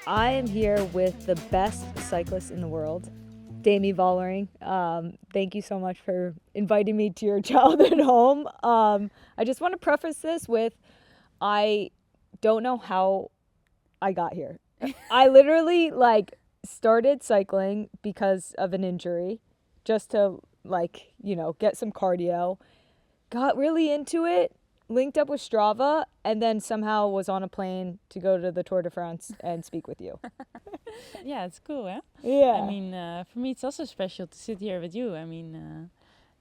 I am here with the best cyclist in the world, Demi Vollering. Thank you so much for inviting me to your childhood home. I just want to preface this with, I don't know how I got here. I literally started cycling because of an injury, just to get some cardio. Got really into it, linked up with Strava, and then somehow was on a plane to go to the Tour de France and speak with you. Yeah, it's cool, huh? Yeah. I mean, for me, it's also special to sit here with you. I mean,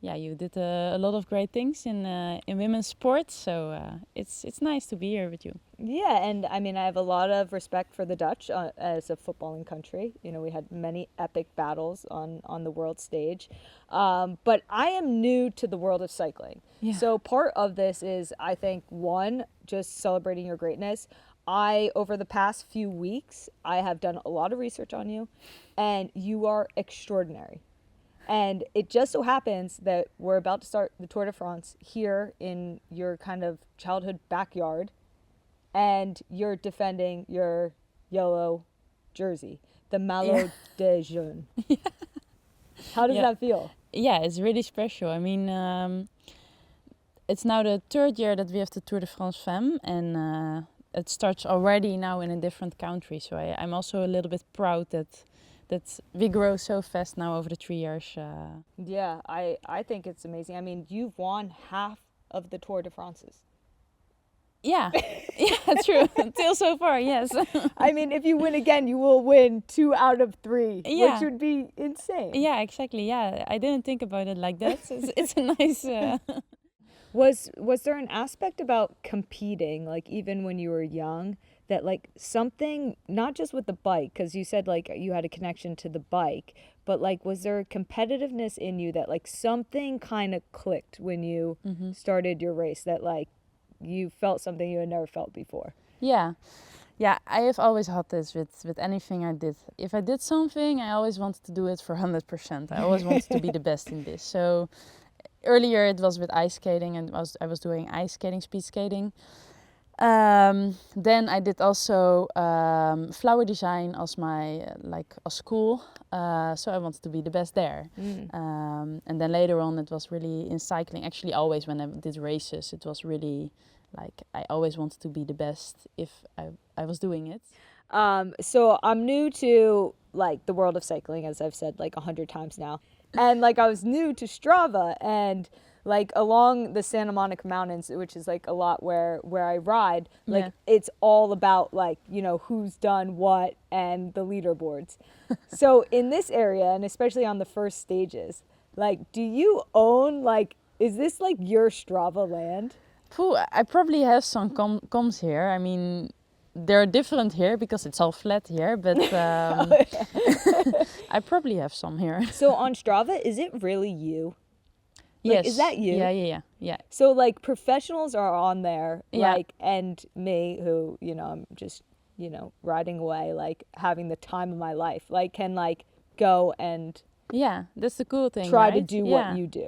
you did a lot of great things in women's sports, so it's nice to be here with you. Yeah, and I mean, I have a lot of respect for the Dutch as a footballing country. You know, we had many epic battles on the world stage. But I am new to the world of cycling. Yeah. So part of this is, I think, one, just celebrating your greatness. Over the past few weeks, I have done a lot of research on you, and you are extraordinary. And it just so happens that we're about to start the Tour de France here in your kind of childhood backyard, and you're defending your yellow jersey, the Maillot de Jaune. Yeah. How does that feel? Yeah, it's really special. I mean, it's now the third year that we have the Tour de France Femmes, and it starts already now in a different country. So I'm also a little bit proud that we grow so fast now over the 3 years. Yeah, I think it's amazing. I mean, you've won half of the Tour de France's. Yeah, yeah, true. Until so far, yes. I mean, if you win again, you will win 2 out of 3, Yeah. which would be insane. Yeah, exactly. Yeah, I didn't think about it like that. It's a nice. Was there an aspect about competing, like even when you were young, that like something, not just with the bike, because you said like you had a connection to the bike, but like was there a competitiveness in you that like something kind of clicked when you started your race, that like you felt something you had never felt before? Yeah, I have always had this with anything I did. If I did something, I always wanted to do it for 100%. I always wanted to be the best in this. So earlier it was with ice skating, and I was doing ice skating, speed skating. Then I did also flower design as my as school. So I wanted to be the best there. And then later on it was really in cycling. Actually, always when I did races, it was really like I always wanted to be the best if I was doing it. So I'm new to like the world of cycling, as I've said like 100 times now. And like I was new to Strava, and like along the Santa Monica Mountains, which is like a lot where I ride, like it's all about like, you know, who's done what and the leaderboards. So in this area, and especially on the first stages, like do you own, like, is this like your Strava land? Phew, I probably have some comms here. I mean, they're different here because it's all flat here, but I probably have some here. So on Strava, is it really you? Like, Yes. Is that you? Yeah. So like professionals are on there, Yeah. like, and me, who, you know, I'm just, you know, riding away, like having the time of my life, like can like go and Yeah, that's the cool thing. try to right? do what you do.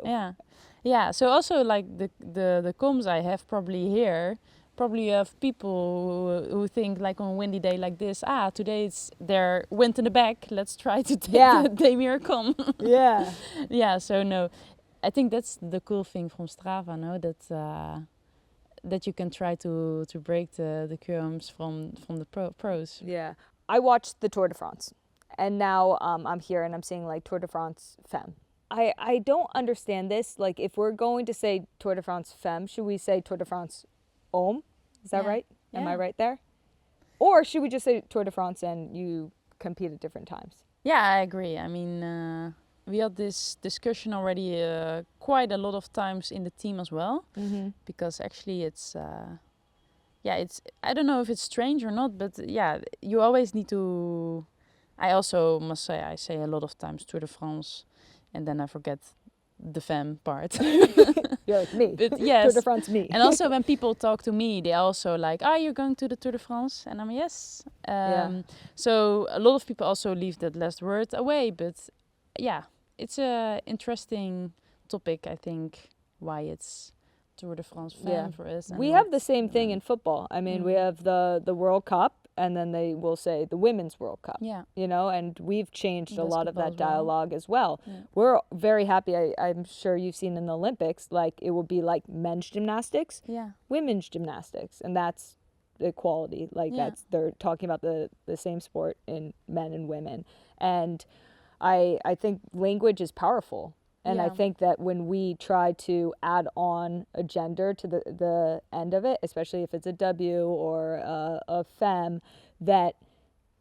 Yeah. So also like the comms I have probably here, probably you have people who think like on a windy day like this, today it's their wind in the back, let's try to take the Demi com. Yeah. Yeah, so no, I think that's the cool thing from Strava, no, that you can try to break the curves from the pros. Yeah. I watched the Tour de France, and now I'm here and I'm seeing like Tour de France Femmes. I don't understand this. Like if we're going to say Tour de France Femmes, should we say Tour de France Hommes? Is that right? Am I right there? Or should we just say Tour de France and you compete at different times? Yeah, I agree. I mean, we had this discussion already quite a lot of times in the team as well, because actually it's I don't know if it's strange or not, but yeah, you always need to. I also must say I say a lot of times Tour de France, and then I forget the femme part. You're like me. But yes. Tour de France me. And also when people talk to me, they also like, you're going to the Tour de France? And I'm yes. So a lot of people also leave that last word away. But yeah, it's a interesting topic, I think, why it's Tour de France Femmes for us. And we have the same thing in football. I mean, we have the World Cup, and then they will say the Women's World Cup. Yeah. You know, and we've changed a lot of Basketball that as well. dialogue as well. Yeah. We're very happy. I'm sure you've seen in the Olympics, like it will be like men's gymnastics, Yeah. women's gymnastics, and that's equality. Like Yeah. they're talking about the same sport in men and women. And I think language is powerful. And I Yeah. think that when we try to add on a gender to the end of it, especially if it's a W or a femme, that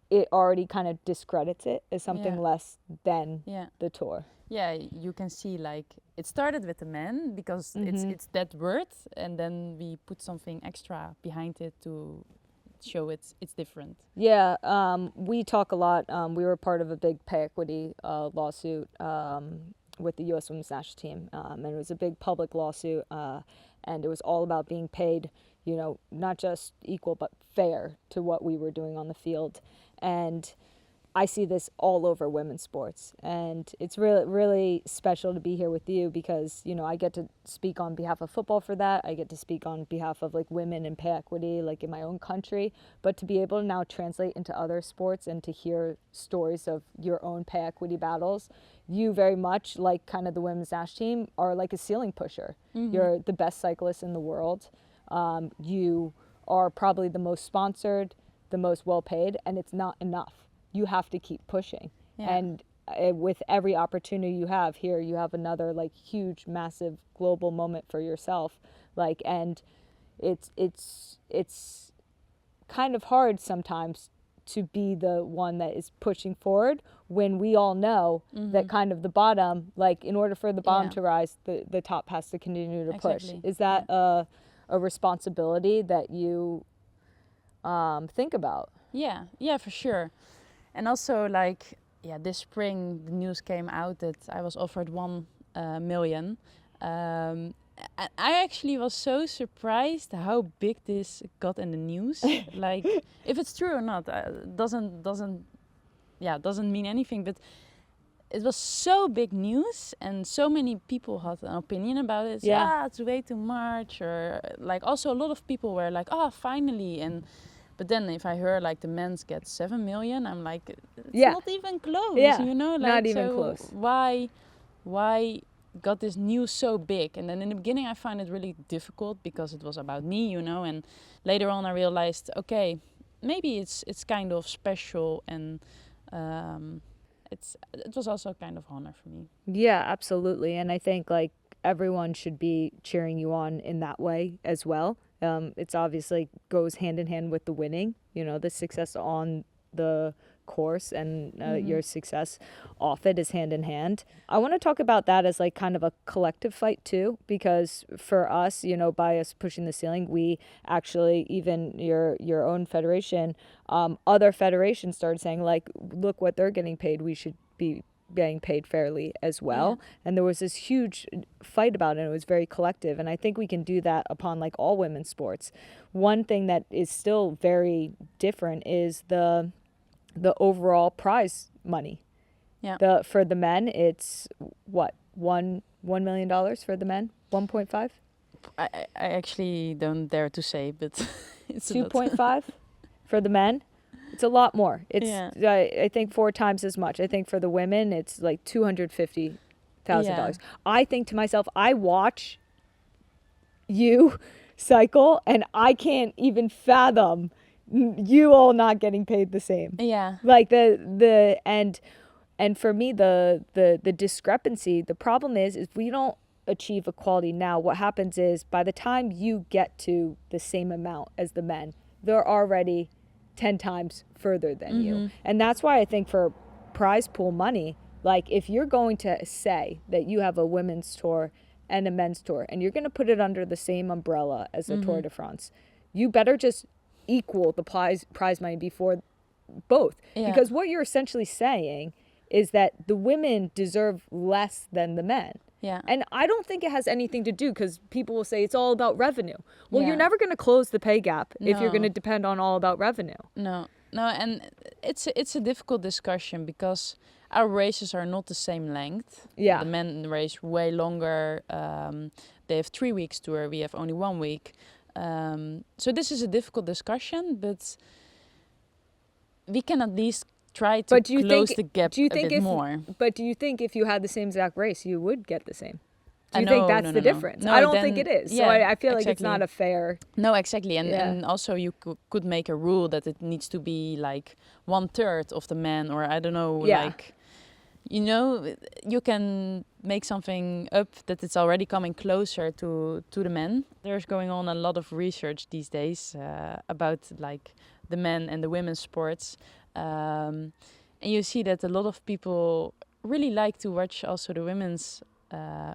it already kind of discredits it as something Yeah. less than Yeah. the tour. Yeah, you can see like it started with the men because it's that word, and then we put something extra behind it to show it's different. Yeah, we talk a lot. We were part of a big pay equity lawsuit with the U.S. Women's National Team, and it was a big public lawsuit, and it was all about being paid, you know, not just equal but fair to what we were doing on the field. And I see this all over women's sports, and it's really, really special to be here with you because, you know, I get to speak on behalf of football for that. I get to speak on behalf of like women and pay equity, like in my own country, but to be able to now translate into other sports and to hear stories of your own pay equity battles, you very much like kind of the women's national team are like a ceiling pusher. You're the best cyclist in the world. You are probably the most sponsored, the most well paid, and it's not enough. You have to keep pushing. Yeah. And with every opportunity you have here, you have another like huge, massive global moment for yourself. Like, and it's kind of hard sometimes to be the one that is pushing forward when we all know that kind of the bottom, like in order for the bottom Yeah. to rise, the top has to continue to push. Exactly. Is that a responsibility that you think about? Yeah, for sure. And also, like, yeah, this spring the news came out that I was offered 1 million. And I actually was so surprised how big this got in the news. Like, if it's true or not, doesn't mean anything. But it was so big news, and so many people had an opinion about it. Yeah. It's way too much, or like also a lot of people were like, finally. And but then if I hear like the men's get 7 million, I'm like, it's not even close. Yeah, You know, like, not even so close. Why got this news so big? And then in the beginning I found it really difficult because it was about me, you know. And later on I realized, okay, maybe it's kind of special, and it was also kind of honor for me. Yeah, absolutely. And I think like everyone should be cheering you on in that way as well. It's obviously goes hand in hand with the winning, you know, the success on the course and your success off it is hand in hand. I want to talk about that as like kind of a collective fight too, because for us, you know, by us pushing the ceiling, we actually, even your own federation, other federations started saying like, look what they're getting paid, we should be getting paid fairly as well. Yeah. And there was this huge fight about it. It was very collective, and I think we can do that upon like all women's sports. One thing that is still very different is the overall prize money. Yeah. For the men, it's what, $1 million for the men, 1.5. I actually don't dare to say, but it's 2.5 for the men. It's a lot more. It's I think 4 times as much. I think for the women, it's like $250,000. Yeah. I think to myself, I watch you cycle, and I can't even fathom you all not getting paid the same. Yeah. Like and for me, the discrepancy, the problem is if we don't achieve equality now, what happens is by the time you get to the same amount as the men, they're already 10 times further than you. And that's why I think for prize pool money, like if you're going to say that you have a women's tour and a men's tour and you're going to put it under the same umbrella as the Tour de France, you better just equal the prize money before both. Yeah. Because what you're essentially saying is that the women deserve less than the men. Yeah. And I don't think it has anything to do, because people will say it's all about revenue. Well, Yeah. you're never going to close the pay gap if you're No. going to depend on all about revenue. No, and it's a difficult discussion because our races are not the same length. Yeah. The men race way longer. They have 3 weeks tour. We have only 1 week. So this is a difficult discussion, but we can at least try to But do you close think- the gap do you a think bit if- more. But do you think if you had the same exact race, you would get the same? Do you No, think that's no, the no, no. difference? No, I don't then- think it is. So yeah, I feel like it's exactly. not a fair. No, exactly. And Yeah. and also you could make a rule that it needs to be like 1/3 of the men, or I don't know, Yeah. like, you know, you can make something up that it's already coming closer to the men. There's going on a lot of research these days about like the men and the women's sports. And you see that a lot of people really like to watch also the women's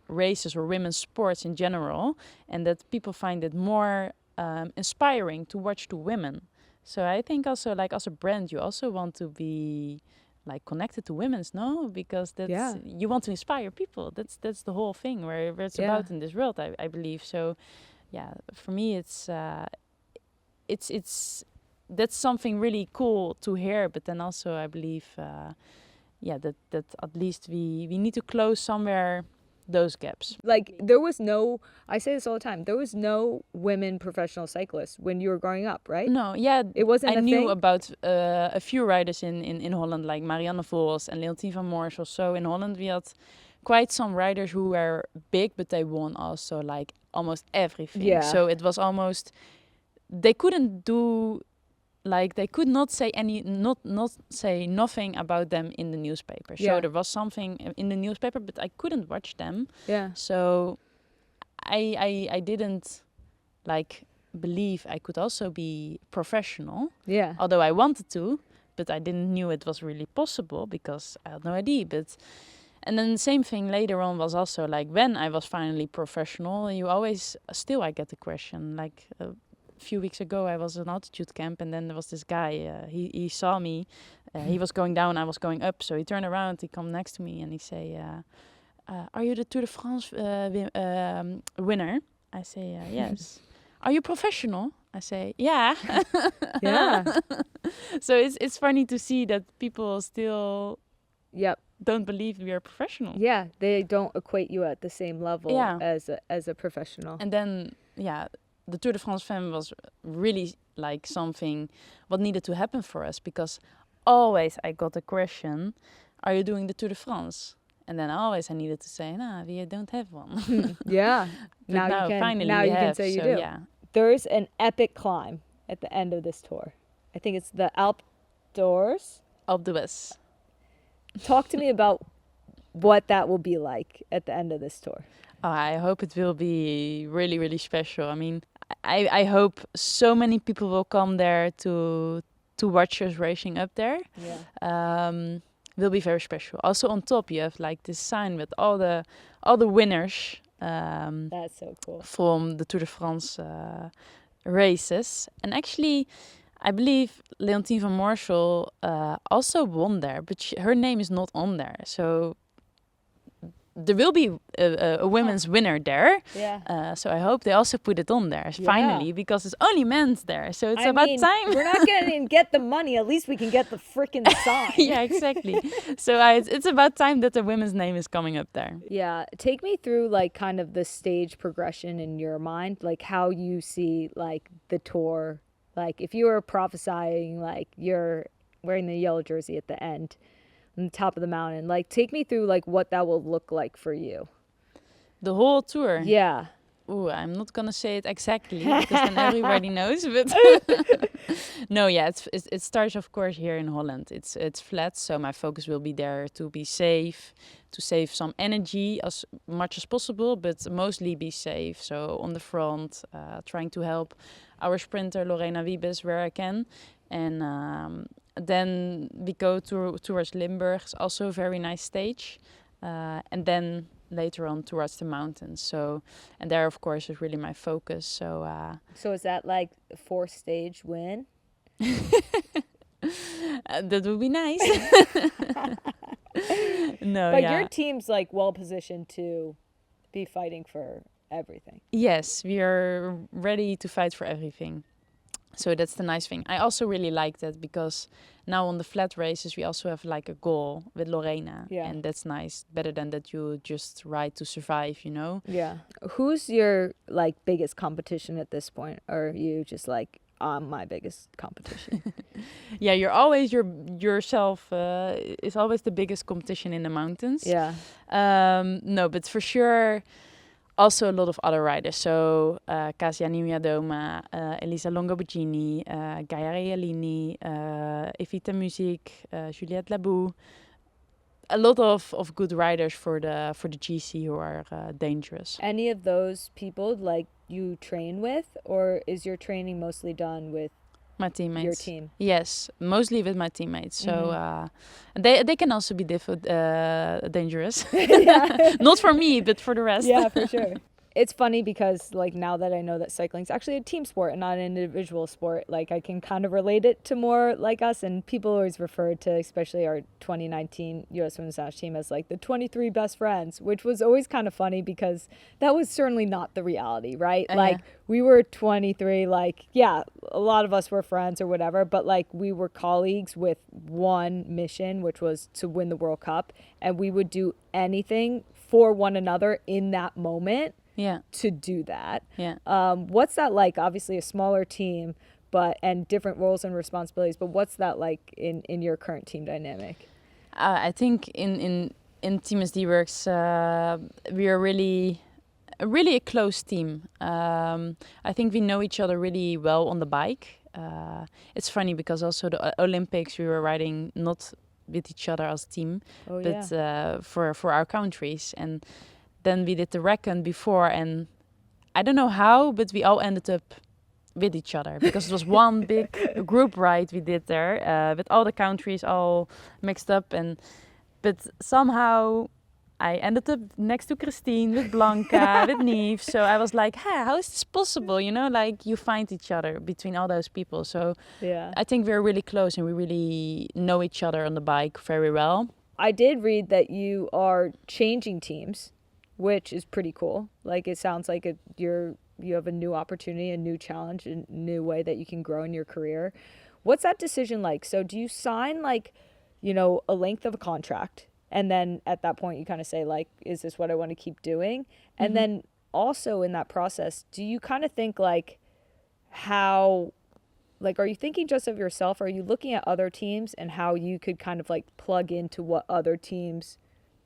races or women's sports in general, and that people find it more inspiring to watch the women. So I think also, like, as a brand, you also want to be like connected to women's, no? Because that's Yeah. you want to inspire people. That's the whole thing where it's Yeah. about in this world, I believe. So yeah, for me it's that's something really cool to hear. But then also I believe that at least we need to close somewhere those gaps. Like there was no. I say this all the time. There was no women professional cyclists when you were growing up, right? No, yeah, It wasn't I a knew thing? about a few riders in Holland, like Marianne Vos and Leontien van Moorsel. So in Holland we had quite some riders who were big, but they won also like almost everything. Yeah. So it was almost, they couldn't do, like they could not say not say nothing about them in the newspaper. So Yeah. there was something in the newspaper, but I couldn't watch them. Yeah. So I didn't like believe I could also be professional, Yeah. although I wanted to, but I didn't knew it was really possible because I had no idea. But and then the same thing later on was also like when I was finally professional, you always still I get the question like a few weeks ago I was at an altitude camp, and then there was this guy, he saw me, he was going down, I was going up, so he turned around, he come next to me and he say, are you the Tour de France winner? I say, yes. Are you professional? I say, yeah. Yeah. So it's funny to see that people still Yep. don't believe we are professional. Yeah. They don't equate you at the same level Yeah. as a professional. And then, yeah, the Tour de France Femmes was really like something what needed to happen for us, because always I got the question, are you doing the Tour de France? And then always I needed to say, nah, we don't have one. Yeah. But now you can. finally Now we you can have, say you so do. yeah. There's an epic climb at the end of this tour. I think it's the Alpe d'Huez. Alpe d'Huez. Talk to me about what that will be like at the end of this tour. I hope it will be really, really special. I mean, I hope so many people will come there to watch us racing up there. Yeah. Will be very special. Also on top you have like this sign with all the winners That's so cool. from the Tour de France races. And actually, I believe Leontien van Moorsel also won there, but her name is not on there. So there will be a women's winner there. Yeah. So I hope they also put it on there finally, because it's only men's there. So it's about time. We're not going to get the money. At least we can get the freaking sign. Yeah, exactly. So it's about time that the women's name is coming up there. Yeah. Take me through like kind of the stage progression in your mind, like how you see like the tour. Like if you were prophesying, like you're wearing the yellow jersey at the end on the top of the mountain, like take me through like what that will look like for you. The whole tour. Yeah. Ooh, I'm not gonna say it exactly because then everybody knows. But no, yeah, it starts of course here in Holland. It's flat, so my focus will be there to be safe, to save some energy as much as possible, but mostly be safe. So on the front, trying to help our sprinter Lorena Wiebes where I can, and then we go towards Limburg. It's also a very nice stage, and then later on towards the mountains. So, and there of course is really my focus. So So is that like a 4th stage win? that would be nice. No, But yeah. your team's like well positioned to be fighting for everything. Yes, we are ready to fight for everything. So that's the nice thing. I also really like that because now on the flat races we also have like a goal with Lorena. Yeah. And that's nice. Better than that you just ride to survive, you know? Yeah. Who's your like biggest competition at this point? Or are you just like I'm my biggest competition. Yeah, you're always yourself is always the biggest competition in the mountains. Yeah. No, but for sure, also a lot of other riders. So Kasia Nimiadoma, Elisa Longoborghini, Gaia Realini, Evita Music, Juliette Labou. A lot of good riders for the GC who are dangerous. Any of those people like you train with, or is your training mostly done with My teammates. your team? Yes, mostly with my teammates. So they can also be dangerous. Not for me, but for the rest. Yeah, for sure. It's funny because like now that I know that cycling is actually a team sport and not an individual sport, like I can kind of relate it to more like us, and people always refer to especially our 2019 US Women's National Team as like the 23 best friends, which was always kind of funny because that was certainly not the reality, right? Like we were 23, like, yeah, a lot of us were friends or whatever, but like we were colleagues with one mission, which was to win the World Cup, and we would do anything for one another in that moment. Yeah. To do that. Yeah. What's that like? Obviously a smaller team, and different roles and responsibilities, but what's that like in your current team dynamic? I think in Team SD Works, we are really a close team. I think we know each other really well on the bike. It's funny because also the Olympics we were riding not with each other as a team, but for our countries. And then we did the recon before, and I don't know how, but we all ended up with each other because it was one big group ride we did there with all the countries all mixed up. But somehow I ended up next to Christine, with Blanca, with Neve. So I was like, hey, how is this possible? You know, like you find each other between all those people. So I think we're really close and we really know each other on the bike very well. I did read that you are changing teams, which is pretty cool. Like it sounds like you have a new opportunity, a new challenge, a new way that you can grow in your career. What's that decision like? So do you sign like, a length of a contract, and then at that point you kind of say like, is this what I want to keep doing? And then also in that process, do you kind of think like how, like, are you thinking just of yourself? Or are you looking at other teams and how you could kind of like plug into what other teams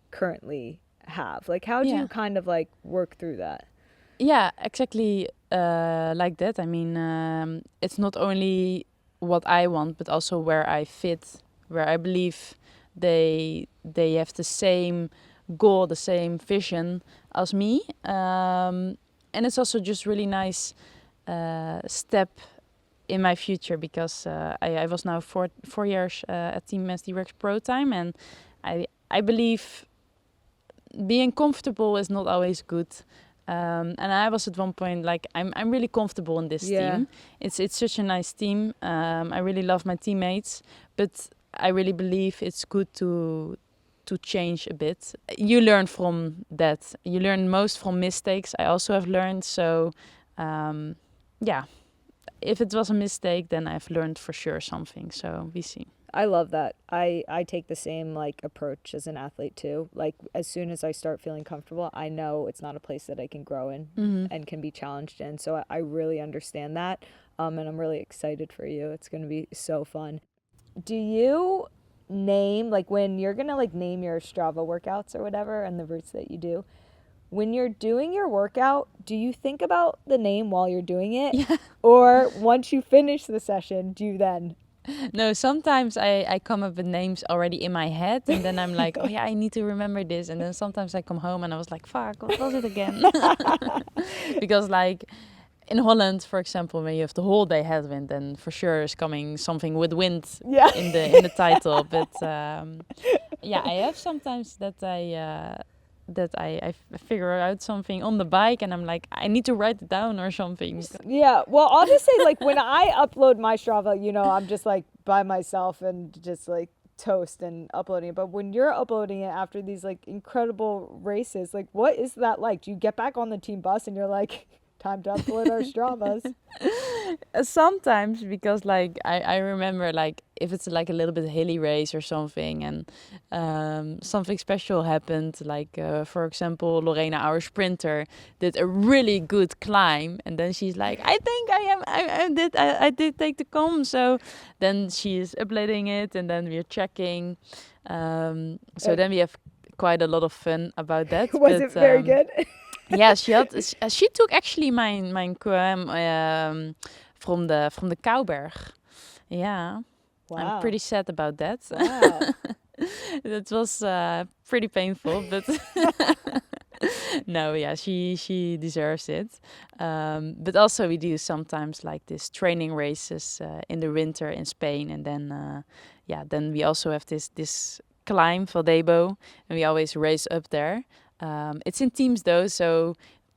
currently have? Like how do you kind of like work through that? Yeah, exactly like that. I mean, it's not only what I want, but also where I fit, where I believe they have the same goal, the same vision as me. And it's also just really nice step in my future because I was now 4 years at Team SD Works Pro Time, and I believe being comfortable is not always good. And I was at one point like, I'm really comfortable in this team. It's such a nice team. I really love my teammates, but I really believe it's good to change a bit. You learn from that. You learn most from mistakes. I also have learned. So if it was a mistake, then I've learned for sure something. So we see. I love that. I take the same like approach as an athlete too. Like as soon as I start feeling comfortable, I know it's not a place that I can grow in and can be challenged in. So I really understand that. And I'm really excited for you. It's going to be so fun. Do you name, like when you're going to like name your Strava workouts or whatever and the routes that you do, when you're doing your workout, do you think about the name while you're doing it? Yeah. Or once you finish the session, do you then? No, sometimes I come up with names already in my head, and then I'm like, oh yeah, I need to remember this. And then sometimes I come home and I was like, fuck, what was it again? Because like in Holland, for example, when you have the whole day headwind, then for sure is coming something with wind in the title. But I have sometimes that I figure out something on the bike and I'm like, I need to write it down or something. Yeah, well, I'll just say like when I upload my Strava, I'm just like by myself and just like toast and uploading it. But when you're uploading it after these like incredible races, like what is that like? Do you get back on the team bus and you're like, Time to upload our Stravas. Sometimes, because like I remember, like if it's like a little bit hilly race or something, and something special happened, like for example Lorena, our sprinter, did a really good climb, and then she's like, I think I did take the com, so then she's uploading it, and then we're checking, so then we have quite a lot of fun about that. Was it very good? Yeah, she took actually mijn from the Kouberg. Yeah. Wow. I'm pretty sad about that. Wow. That was pretty painful, but no, yeah, she deserves it. But also we do sometimes like this training races in the winter in Spain, and then then we also have this climb Valdebo, and we always race up there. It's in teams though, so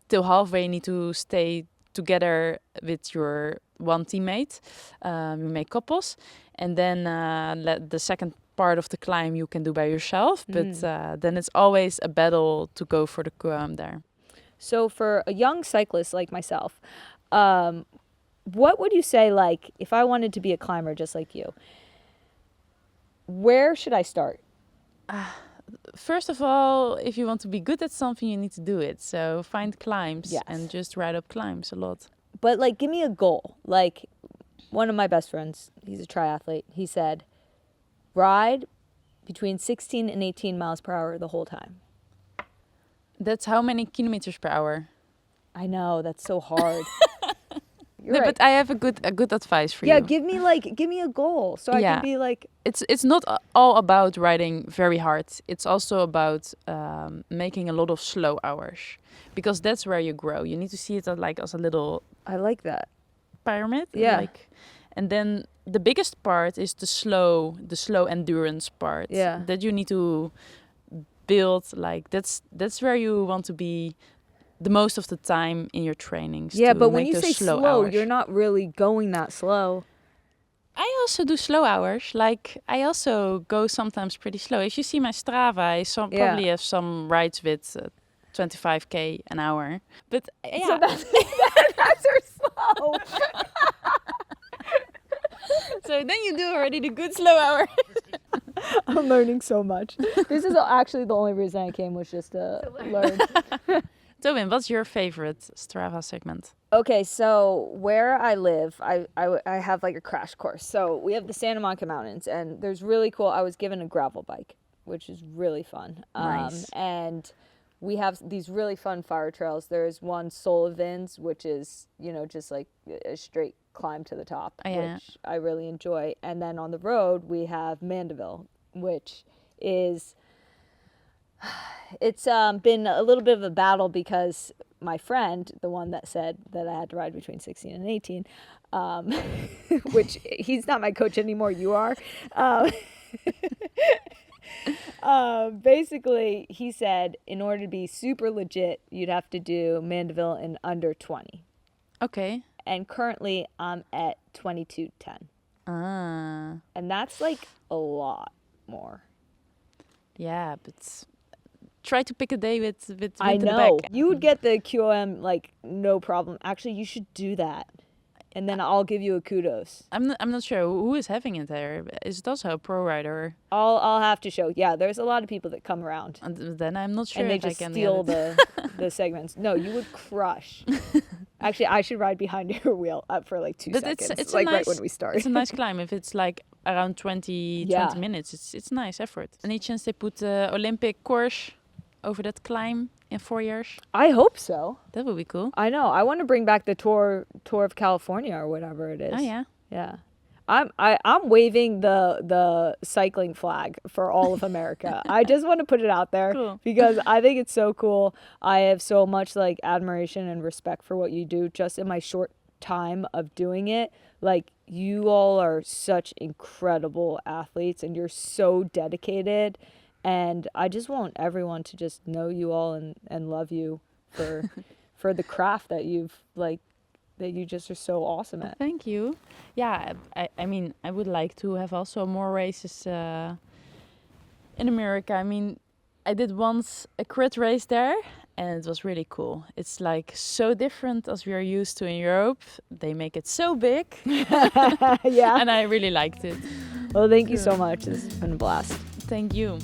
till halfway you need to stay together with your one teammate. You make couples, and then the second part of the climb you can do by yourself. But then it's always a battle to go for the QM there. So for a young cyclist like myself, what would you say, like, if I wanted to be a climber just like you, where should I start? First of all, if you want to be good at something, you need to do it. So find climbs and just ride up climbs a lot. But like, give me a goal. Like, one of my best friends, he's a triathlete, he said, ride between 16 and 18 miles per hour the whole time. That's how many kilometers per hour? I know, that's so hard. You're No, right. but I have a good advice for Yeah, you. give me a goal so I can be like. It's not all about riding very hard. It's also about making a lot of slow hours, because that's where you grow. You need to see it as a little. I like that. Pyramid. Yeah. And then the biggest part is the slow endurance part. Yeah. That you need to build. Like that's where you want to be the most of the time in your trainings. Yeah, to but when make you those say slow, hours. you're not really going that slow. I also do slow hours. Like I also go sometimes pretty slow. If you see my Strava, I probably have some rides with 25k an hour. But yeah, So that's are slow. so then you do already the good slow hour. I'm learning so much. This is actually the only reason I came, was just to learn. Tobin, what's your favorite Strava segment? Okay, so where I live, I have like a crash course. So we have the Santa Monica Mountains, and there's really cool. I was given a gravel bike, which is really fun. Nice. And we have these really fun fire trails. There's one Sullivan's, which is, just like a straight climb to the top, which I really enjoy. And then on the road, we have Mandeville, which is... It's been a little bit of a battle, because my friend, the one that said that I had to ride between 16 and 18, which he's not my coach anymore, you are. Basically, he said in order to be super legit, you'd have to do Mandeville in under 20. Okay. And currently, I'm at 22:10. And that's like a lot more. Yeah, but try to pick a day with I the know. back. You would get the QOM like no problem. Actually, you should do that. And then I'll give you a kudos. I'm not sure who is having it there. Is it also a pro rider? I'll have to show. Yeah, there's a lot of people that come around. And then I'm not sure And they if I just can steal get it. the segments. No, you would crush. Actually, I should ride behind your wheel up for like 2 seconds. It's like a nice, right when we start. It's a nice climb. If it's like around 20 minutes, it's nice effort. Any chance they put Olympic course over that climb in 4 years? I hope so. That would be cool. I know. I want to bring back the Tour of California or whatever it is. Oh yeah. Yeah. I'm waving the cycling flag for all of America. I just want to put it out there because I think it's so cool. I have so much like admiration and respect for what you do just in my short time of doing it. Like, you all are such incredible athletes and you're so dedicated, and I just want everyone to just know you all and love you for the craft that you've like, that you just are so awesome at. Thank you. Yeah, I mean, I would like to have also more races in America. I mean, I did once a crit race there, and it was really cool. It's like so different as we are used to in Europe. They make it so big. Yeah. And I really liked it. Well, thank you so much. This has been a blast. Thank you.